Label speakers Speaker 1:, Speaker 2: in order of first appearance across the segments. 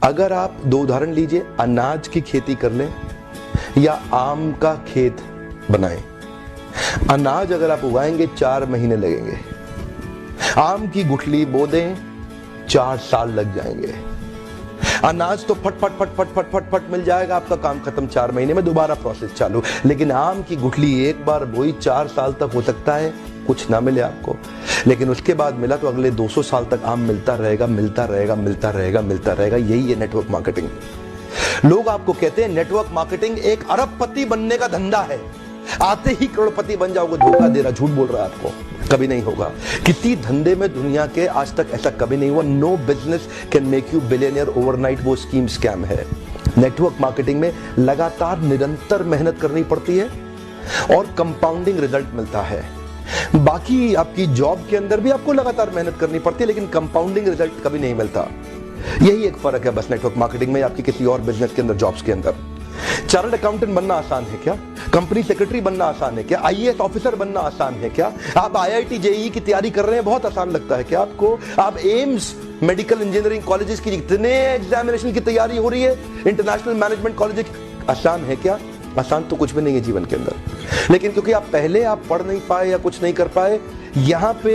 Speaker 1: अगर आप दो उदाहरण लीजिए, अनाज की खेती कर लें या आम का खेत बनाएं। अनाज अगर आप उगाएंगे 4 महीने लगेंगे, आम की गुठली बो दें 4 साल लग जाएंगे। अनाज तो फट फट फट फट फट फट फट मिल जाएगा, आपका काम खत्म 4 महीने में, दोबारा प्रोसेस चालू। लेकिन आम की गुठली एक बार बोई 4 साल तक हो सकता है कुछ ना मिले आपको, लेकिन उसके बाद मिला तो अगले 200 साल तक आम मिलता रहेगा, मिलता रहेगा, मिलता रहेगा, मिलता रहेगा। यही है नेटवर्क मार्केटिंग। लोग आपको कहते हैं नेटवर्क मार्केटिंग एक अरबपति बनने का धंधा है, आते ही करोड़पति बन जाओगे। धोखा दे रहा, झूठ बोल रहा है आपको, कभी नहीं होगा। किसी धंधे में दुनिया के आज तक ऐसा कभी नहीं हुआ। No business can make you billionaire overnight, वो स्कीम स्कैम है। नेटवर्क मार्केटिंग में लगातार निरंतर मेहनत करनी पड़ती है और कंपाउंडिंग रिजल्ट मिलता है। बाकी आपकी जॉब के अंदर भी आपको लगातार मेहनत करनी पड़ती है, लेकिन कंपाउंडिंग रिजल्ट कभी नहीं मिलता। यही एक फर्क है बस नेटवर्क मार्केटिंग में आपकी किसी और बिजनेस के अंदर, जॉब्स के अंदर। चार्टर्ड अकाउंटेंट बनना आसान है क्या? कंपनी सेक्रेटरी बनना आसान है क्या? आईएएस ऑफिसर बनना आसान है क्या? आप आईआईटी जेईई की तैयारी कर रहे हैं, बहुत आसान लगता है क्या आपको? आप एम्स मेडिकल इंजीनियरिंग कॉलेजेस की जितने एग्जामिनेशन की तैयारी हो रही है, इंटरनेशनल मैनेजमेंट कॉलेज, आसान है क्या? आसान तो कुछ भी नहीं है जीवन के अंदर। लेकिन क्योंकि आप पहले पढ़ नहीं पाए या कुछ नहीं कर पाए, यहां पे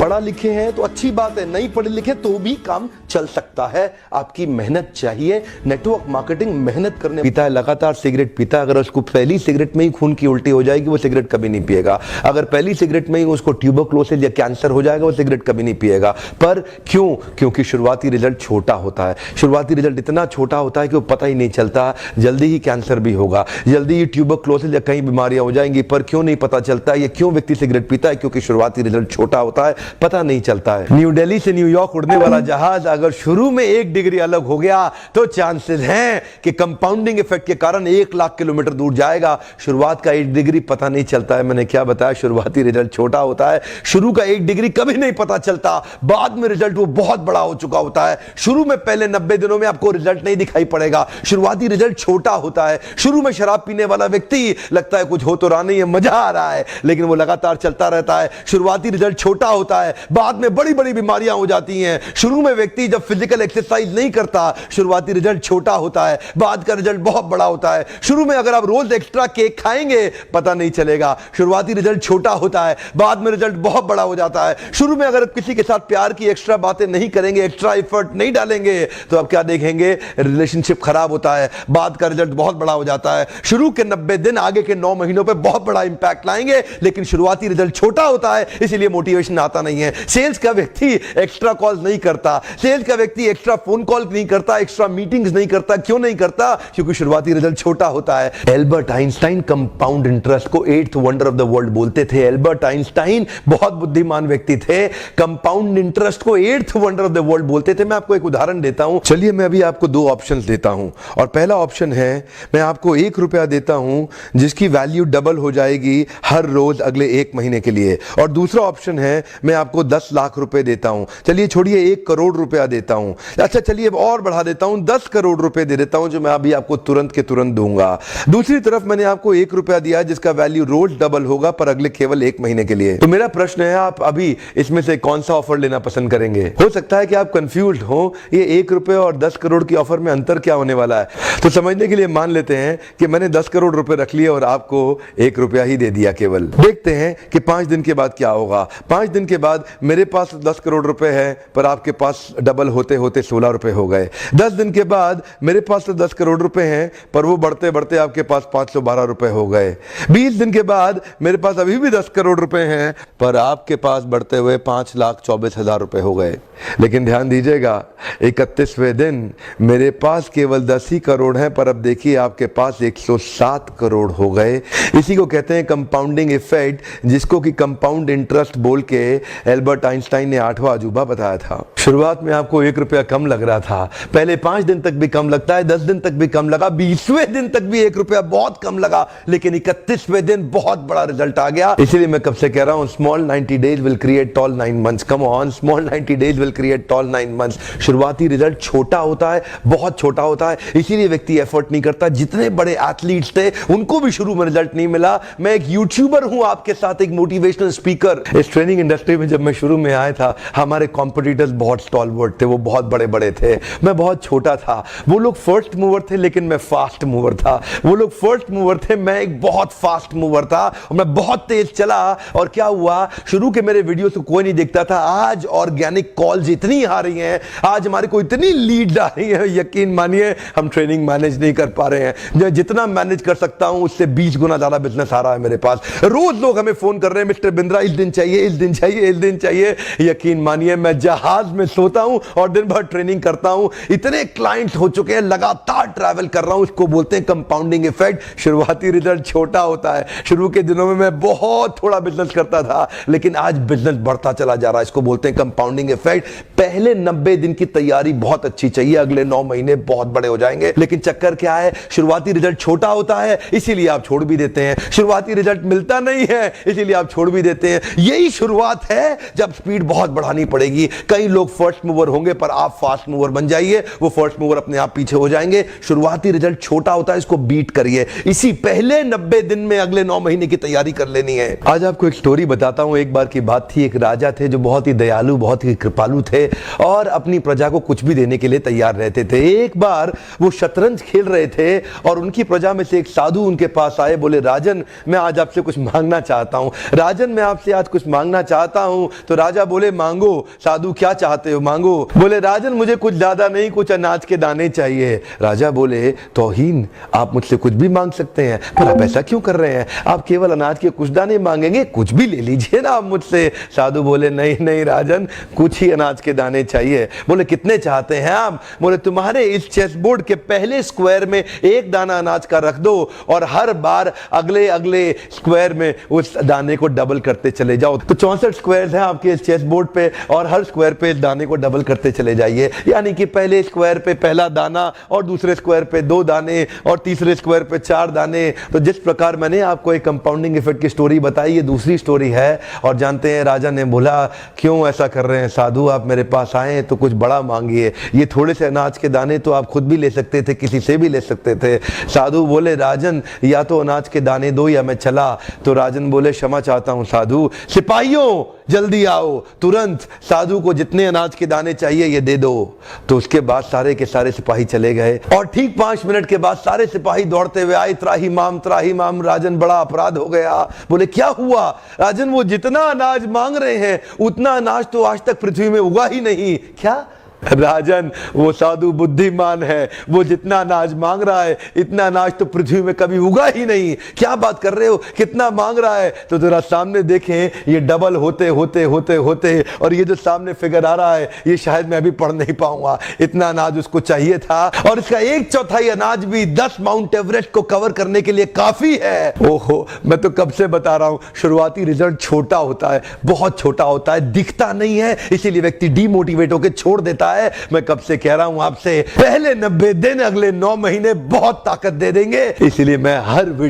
Speaker 1: पढ़ा लिखे हैं तो अच्छी बात है, नहीं पढ़े लिखे तो भी काम चल सकता है। आपकी मेहनत चाहिए। नेटवर्क मार्केटिंग मेहनत करने पीता है, लगातार सिगरेट पीता है, अगर उसको पहली सिगरेट में ही खून की उल्टी हो जाएगी वो सिगरेट कभी नहीं पिएगा। अगर पहली सिगरेट में ही उसको ट्यूबरक्लोसिस या कैंसर हो जाएगा वो सिगरेट कभी नहीं पिएगा। पर क्यों? क्योंकि शुरुआती रिजल्ट छोटा होता है। शुरुआती रिजल्ट इतना छोटा होता है कि वो पता ही नहीं चलता, जल्दी ही कैंसर भी होगा, जल्दी ही ट्यूबरक्लोसिस या कई बीमारियां हो जाएंगी। पर क्यों नहीं पता चलता? ये क्यों व्यक्ति सिगरेट पीता है? क्योंकि शुरुआती रिजल्ट छोटा होता है, पता नहीं चलता है। न्यू दिल्ली से न्यूयॉर्क उड़ने वाला जहाज अगर शुरू में 1 डिग्री अलग हो गया तो चांसेस हैं कि कंपाउंडिंग इफेक्ट के कारण 1 लाख किलोमीटर दूर जाएगा। शुरुआत का 1 डिग्री पता नहीं चलता है। मैंने क्या बताया? शुरुआती रिजल्ट छोटा होता है। शुरू का 1 डिग्री कभी नहीं पता चलता, बाद में रिजल्ट वो बहुत बड़ा हो चुका होता है। शुरू में पहले 90 दिनों में आपको रिजल्ट नहीं दिखाई पड़ेगा, शुरुआती रिजल्ट छोटा होता है। शुरू में शराब पीने वाला व्यक्ति लगता है कुछ हो तो रहा नहीं है, मजा आ रहा है, लेकिन वो लगातार चलता रहता है। शुरुआती रिजल्ट छोटा होता है, बाद में बड़ी बड़ी बीमारियां हो जाती हैं। शुरू में व्यक्ति जब फिजिकल एक्सरसाइज नहीं करता, शुरुआती रिजल्ट छोटा होता है, बाद का रिजल्ट बहुत बड़ा होता है। शुरू में अगर आप रोज एक्स्ट्रा केक खाएंगे पता नहीं चलेगा, शुरुआती रिजल्ट छोटा होता है, बाद में रिजल्ट बहुत बड़ा हो जाता है। शुरू में अगर किसी के साथ प्यार की एक्स्ट्रा बातें नहीं करेंगे, एक्स्ट्रा एफर्ट नहीं डालेंगे, तो आप क्या देखेंगे? रिलेशनशिप खराब होता है, बाद का रिजल्ट बहुत बड़ा हो जाता है। शुरू के 90 दिन आगे के 9 महीनों पे बहुत बड़ा इंपैक्ट लाएंगे, लेकिन शुरुआती रिजल्ट छोटा होता है, इसलिए मोटिवेशन आता नहीं है। सेल्स का व्यक्ति एक्स्ट्रा कॉल नहीं करता, सेल्स का व्यक्ति एक्स्ट्रा फोन कॉल नहीं करता, एक्स्ट्रा मीटिंग्स नहीं करता। क्यों नहीं करता? क्योंकि शुरुआती रिजल्ट छोटा होता है। एल्बर्ट आइंस्टाइन कंपाउंड इंटरेस्ट को 8th wonder of the world बोलते थे। एल्बर्ट आइंस्टाइन बहुत बुद्धिमान व्यक्ति थे, कंपाउंड इंटरेस्ट को 8th wonder of the world बोलते थे। मैं आपको एक उदाहरण देता हूं। चलिए मैं अभी आपको 2 ऑप्शंस देता हूं, और पहला ऑप्शन है मैं आपको 1 रुपया देता हूं जिसकी वैल्यू डबल हो जाएगी हर रोज अगले 1 महीने के लिए, और दूसरा ऑप्शन है मैं आपको 10 लाख रुपए देता हूं। चलिए छोड़िए 1 करोड़ रुपया देता हूं, अच्छा चलिए और बढ़ा देता हूं, 10 करोड़ रुपए दे देता हूं, जो मैं अभी आपको तुरंत के तुरंत दूंगा। दूसरी तरफ मैंने आपको 1 रुपया दिया जिसका वैल्यू रोज डबल होगा पर अगले केवल 1 महीने के लिए। तो मेरा प्रश्न है, आप अभी इसमें से कौन सा ऑफर लेना पसंद करेंगे? हो सकता है कि आप कंफ्यूज्ड हो, ये 1 रुपए और 10 करोड़ की ऑफर में अंतर क्या होने वाला है। तो समझने के लिए मान लेते हैं कि मैंने 10 करोड़ रुपए रख लिए और आपको 1 रुपया ही दे दिया केवल। देखते हैं कि 5 दिन के बाद क्या होगा। 5 दिन के बाद मेरे पास 10 करोड़ रुपए है पर आपके पास डबल होते होते 16 रुपए हो गए। 10 दिन के बाद मेरे पास तो 10 करोड़ रुपए हैं पर वो बढ़ते बढ़ते आपके पास 512 रुपए हो गए। 20 दिन के बाद मेरे पास अभी भी 10 करोड़ रुपए हैं पर आपके पास बढ़ते हुए 5,24,000 रुपए हो गए। लेकिन ध्यान दीजिएगा, 31वें दिन मेरे पास केवल 10 ही करोड़ हैं पर अब देखिए आपके पास 107 करोड़ हो गए। इसी को कहते हैं कंपाउंडिंग इफेक्ट, जिसको कि कंपाउंड इंटरेस्ट बोल के एल्बर्ट आइंस्टाइन ने 8वां अजूबा बताया था। शुरुआत में आपको 1 रुपया कम लग रहा था, पहले 5 दिन तक भी कम लगता है, 10 दिन तक भी कम लगा, 20वें दिन तक भी 1 रुपया बहुत कम लगा, लेकिन 31वें दिन बहुत बड़ा रिजल्ट आ गया। इसीलिए मैं कब से कह रहा हूं, small 90 days will create tall 9 months. Come on, small 90 days will create tall 9 months. शुरुआती रिजल्ट छोटा होता है, बहुत छोटा होता है, इसीलिए व्यक्ति एफर्ट नहीं करता। जितने बड़े एथलीट्स थे उनको भी शुरू में रिजल्ट नहीं मिला। मैं एक यूट्यूबर हूं, आपके साथ एक मोटिवेशनल स्पीकर। इस ट्रेनिंग इंडस्ट्री में जब मैं शुरू में आया था, हमारे कॉम्पिटिटर्स बहुत स्टॉलवर्ड थे, वो बहुत बड़े बड़े थे, मैं बहुत छोटा था। वो लोग फर्स्ट मूवर थे लेकिन मैं फास्ट मूवर था। वो लोग फर्स्ट मूवर थे, मैं एक बहुत फास्ट मूवर था और मैं बहुत तेज चला। और क्या हुआ, शुरू के मेरे वीडियोस को कोई नहीं देखता था, आज ऑर्गेनिक कॉल्स इतनी आ रही हैं, आज हमारे को इतनी लीड आ रही है, यकीन मानिए हम ट्रेनिंग मैनेज नहीं कर पा रहे हैं। मैं जितना मैनेज कर सकता हूं उससे 20 गुना ज्यादा बिजनेस आ रहा है मेरे पास। रोज लोग हमें फोन कर रहे हैं, मिस्टर बिंद्रा इस दिन चाहिए, इस दिन चाहिए, इस दिन चाहिए। यकीन मानिए मैं जहाज में सोता हूं और दिन भर ट्रेनिंग करता हूं। इतने क्लाइंट्स हो चुके हैं, लगातार ट्रैवल कर रहा हूं, इसको बोलते हैं कंपाउंडिंग इफेक्ट। शुरुआती रिजल्ट छोटा होता है, शुरू के दिनों में मैं बहुत थोड़ा बिजनेस करता था, लेकिन आज बिजनेस बढ़ता चला जा रहा है, इसको बोलते हैं कंपाउंडिंग इफेक्ट। पहले 90 दिन की तैयारी बहुत अच्छी चाहिए, अगले 9 महीने बहुत बड़े हो जाएंगे। लेकिन चक्कर क्या है, शुरुआती रिजल्ट छोटा होता है इसीलिए आप छोड़ भी देते हैं, शुरुआती रिजल्ट मिलता नहीं है इसीलिए आप छोड़ भी देते हैं। यही शुरुआत है, जब स्पीड बहुत बढ़ानी पड़ेगी। कई लोग फर्स्ट मूवर होंगे पर आप फास्ट मूवर बन जाइए, वो फर्स्ट मूवर अपने आप पीछे हो जाएंगे। शुरुआती रिजल्ट छोटा होता है, इसको बीट करिए, इसी पहले 90 दिन में अगले 9 महीने की तैयारी कर लेनी है। आज आपको एक स्टोरी बताता हूं। एक बार की बात थी, एक राजा थे जो बहुत ही दयालु, बहुत ही कृपालु थे और अपनी प्रजा को कुछ भी देने के लिए तैयार रहते थे। एक बार वो शतरंज खेल रहे थे और उनकी प्रजा में से एक साधु उनके पास आए, बोले राजन मैं आज आपसे कुछ मांगना चाहता हूं, राजन मैं आपसे आज कुछ मांगना चाहता हूं। तो राजा बोले मांगो। साधु क्या चाहते हो, मांगो। बोले राजन मुझे कुछ ज्यादा नहीं, कुछ अनाज के दाने चाहिए। राजा बोले तौहीन, आप मुझसे कुछ भी मांग सकते हैं, पर आप ऐसा क्यों कर रहे हैं, आप केवल अनाज के कुछ दाने मांगेंगे, कुछ भी ले लीजिए ना आप मुझसे। साधु बोले नहीं नहीं राजन, कुछ ही अनाज के दाने चाहिए। बोले कितने चाहते हैं आप? बोले तुम्हारे इस चेस बोर्ड के पहले स्क्वायर में एक दाना अनाज का रख दो और हर बार अगले अगले स्क्वायर में उस दाने को डबल करते चले जाओ। तो 64 स्क्वायर्स हैं आपके इस चेस बोर्ड पे और हर स्क्वायर पे इस दाने को डबल करते चले जाइए, यानी कि पहले स्क्वायर पे पहला दाना और दूसरे स्क्वायर पे 2 दाने और तीसरे स्क्वायर पे 4 दाने। तो जिस प्रकार मैंने आपको एक कंपाउंडिंग इफेक्ट की स्टोरी बताई, ये दूसरी स्टोरी है। और जानते हैं राजा ने बोला क्यों ऐसा कर रहे हैं साधु, आप मेरे पास आए तो कुछ बड़ा मांगिए, ये थोड़े से अनाज के दाने तो आप खुद भी ले सकते थे, किसी से भी ले सकते थे। साधु बोले राजन या तो अनाज के दाने दो या मैं चला। तो राजन बोले क्षमा चाहता हूं साधु, सिपाहियों जल्दी आओ तुरंत, साधु को जितने अनाज के दाने चाहिए ये दे दो। तो उसके बाद सारे के सारे सिपाही चले गए और ठीक 5 मिनट के बाद सारे सिपाही दौड़ते हुए आए, त्राही माम राजन बड़ा अपराध हो गया। बोले क्या हुआ? राजन वो जितना अनाज मांग रहे हैं उतना अनाज तो आज तक पृथ्वी में उगा ही नहीं। क्या? राजन वो साधु बुद्धिमान है, वो जितना अनाज मांग रहा है इतना अनाज तो पृथ्वी में कभी उगा ही नहीं। क्या बात कर रहे हो, कितना मांग रहा है? तो जरा सामने देखें, ये डबल होते होते होते होते और ये जो सामने फिगर आ रहा है ये शायद मैं अभी पढ़ नहीं पाऊंगा, इतना अनाज उसको चाहिए था और इसका 1/4 अनाज भी 10 माउंट एवरेस्ट को कवर करने के लिए काफी है। ओहो, मैं तो कब से बता रहा हूं, शुरुआती रिजल्ट छोटा होता है, बहुत छोटा होता है, दिखता नहीं है, इसीलिए व्यक्ति डीमोटिवेट होकर छोड़ देता है। मैं कब से कह रहा हूं आपसे, पहले 90 दिन अगले 9 महीने बहुत ताकत दे देंगे, इसलिए मैं हर वीडियो